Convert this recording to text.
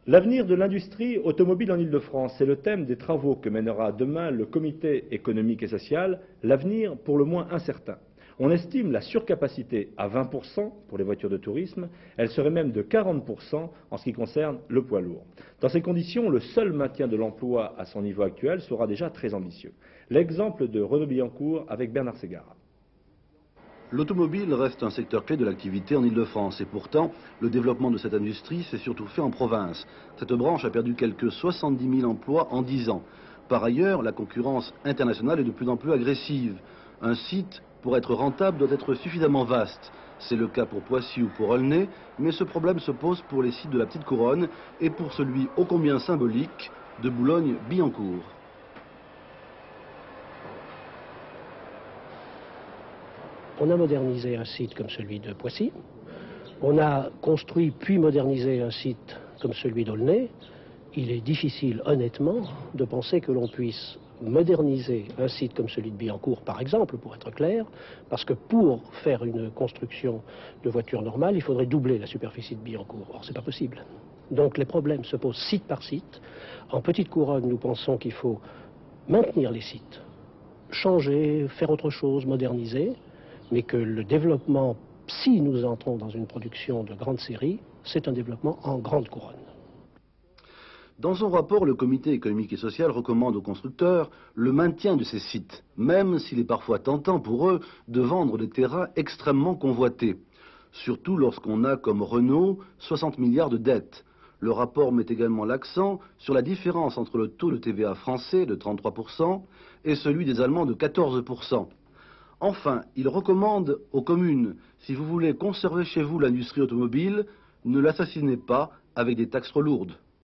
L'avenir de l'industrie automobile en Île-de-France, c'est le thème des travaux que mènera demain le Comité économique et social, l'avenir pour le moins incertain. On estime la surcapacité à 20% pour les voitures de tourisme, elle serait même de 40% en ce qui concerne le poids lourd. Dans ces conditions, le seul maintien de l'emploi à son niveau actuel sera déjà très ambitieux. L'exemple de Renault-Billancourt avec Bernard Ségara. L'automobile reste un secteur clé de l'activité en Île-de-France et pourtant, le développement de cette industrie s'est surtout fait en province. Cette branche a perdu quelques 70 000 emplois en 10 ans. Par ailleurs, la concurrence internationale est de plus en plus agressive. Un site, pour être rentable, doit être suffisamment vaste. C'est le cas pour Poissy ou pour Aulnay, mais ce problème se pose pour les sites de la Petite Couronne et pour celui ô combien symbolique de Boulogne-Billancourt. On a modernisé un site comme celui de Poissy, on a construit puis modernisé un site comme celui d'Aulnay. Il est difficile, honnêtement, de penser que l'on puisse moderniser un site comme celui de Billancourt, par exemple, pour être clair, parce que pour faire une construction de voiture normale, il faudrait doubler la superficie de Billancourt. Or, c'est pas possible. Donc les problèmes se posent site par site. En Petite Couronne, nous pensons qu'il faut maintenir les sites, changer, faire autre chose, moderniser, mais que le développement, si nous entrons dans une production de grande série, c'est un développement en grande couronne. Dans son rapport, le Comité économique et social recommande aux constructeurs le maintien de ces sites, même s'il est parfois tentant pour eux de vendre des terrains extrêmement convoités. Surtout lorsqu'on a, comme Renault, 60 milliards de dettes. Le rapport met également l'accent sur la différence entre le taux de TVA français de 33% et celui des Allemands de 14%. Enfin, il recommande aux communes, si vous voulez conserver chez vous l'industrie automobile, ne l'assassinez pas avec des taxes trop lourdes.